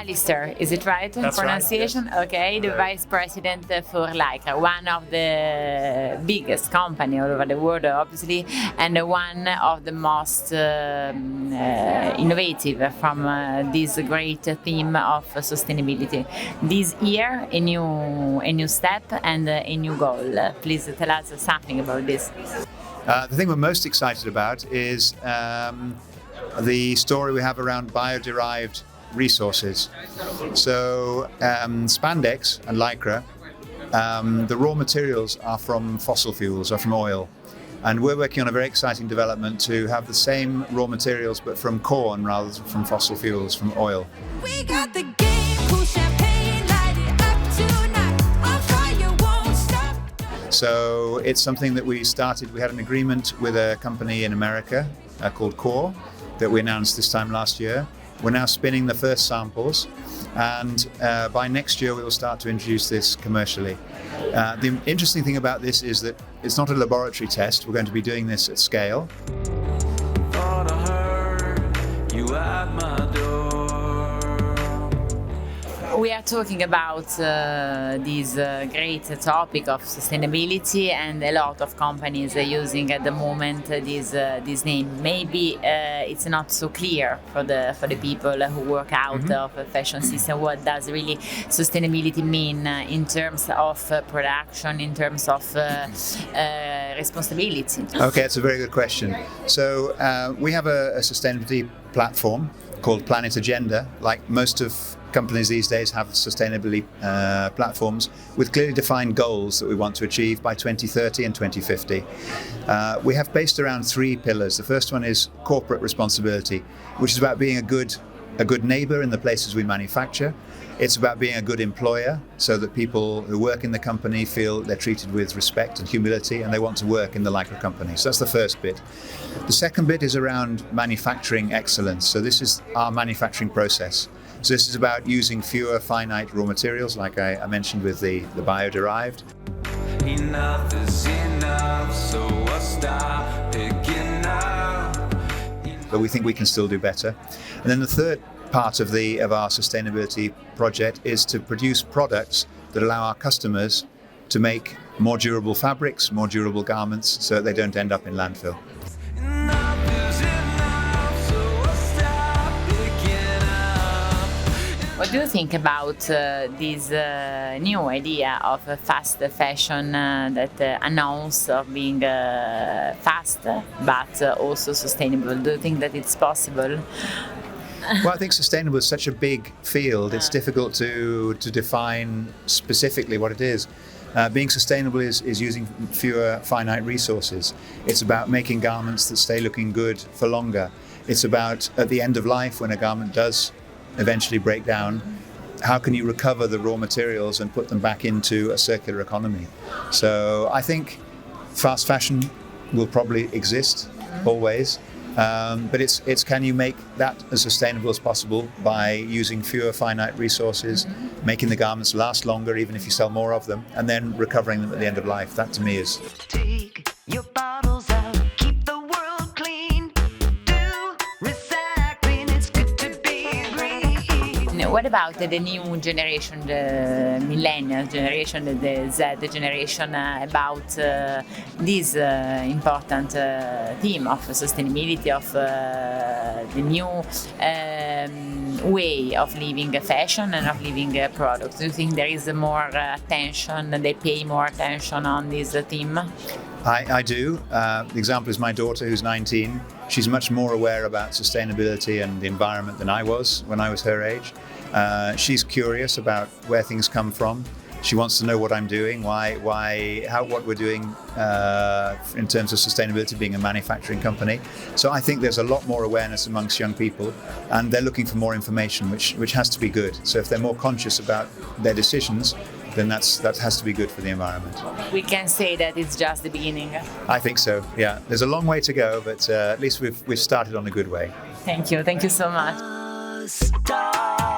Alistair, is it right? That's pronunciation? right, yes. Okay, the vice president for LYCRA, one of the biggest company all over the world, obviously, and one of the most innovative from this great theme of sustainability. This year, a new step and a new goal. Please tell us something about this. The thing we're most excited about is the story we have around bio-derived resources. So spandex and lycra, the raw materials are from fossil fuels, are from oil. And we're working on a very exciting development to have the same raw materials but from corn rather than from fossil fuels, from oil. We got the game, cool champagne, light it up tonight. I'll try, you won't stop. So it's something that we started. We had an agreement with a company in America called Core that we announced this time last year. We're now spinning the first samples, and by next year we will start to introduce this commercially. The interesting thing about this is that it's not a laboratory test. We're going to be doing this at scale. Thought I heard you at my door. We are talking about this great topic of sustainability, and a lot of companies are using at the moment this name. Maybe it's not so clear for the people who work out of a fashion system. What does really sustainability mean in terms of production, in terms of responsibility? Okay, that's a very good question. So we have a sustainability platform called Planet Agenda. Like most of companies these days have sustainability platforms with clearly defined goals that we want to achieve by 2030 and 2050. We have based around 3 pillars. The first one is corporate responsibility, which is about being a good neighbor in the places we manufacture. It's about being a good employer, so that people who work in the company feel they're treated with respect and humility and they want to work in the LYCRA company. So that's the first bit. The second bit is around manufacturing excellence. So this is our manufacturing process. So this is about using fewer finite raw materials, like I mentioned with the bio-derived. Enough is enough, so I'll stop picking up. But we think we can still do better. And then the third part of our sustainability project is to produce products that allow our customers to make more durable fabrics, more durable garments, so that they don't end up in landfill. Enough is enough, so I'll stop picking up. What do you think about this new idea of fast fashion that announce of being fast but also sustainable? Do you think that it's possible? Well, I think sustainable is such a big field. It's difficult to define specifically what it is. Being sustainable is using fewer finite resources. It's about making garments that stay looking good for longer. It's about, at the end of life, when a garment does eventually break down, how can you recover the raw materials and put them back into a circular economy? So I think fast fashion will probably exist always. But it's can you make that as sustainable as possible by using fewer finite resources, making the garments last longer even if you sell more of them, and then recovering them at the end of life. That to me is... Take your bottles out, keep the world clean. Do recycling, it's good to be green. What about the new generation, the millennial generation, the Z generation, about this important theme of sustainability, of the new way of living fashion and of living products? Do you think there is more attention, they pay more attention on this theme? I do. The example is my daughter, who's 19. She's much more aware about sustainability and the environment than I was when I was her age. She's curious about where things come from. She wants to know what I'm doing, what we're doing in terms of sustainability, being a manufacturing company. So I think there's a lot more awareness amongst young people, and they're looking for more information, which has to be good. So if they're more conscious about their decisions, then that has to be good for the environment. We can say that it's just the beginning. I think so, yeah. There's a long way to go, but at least we've started on a good way. Thank you so much. Star.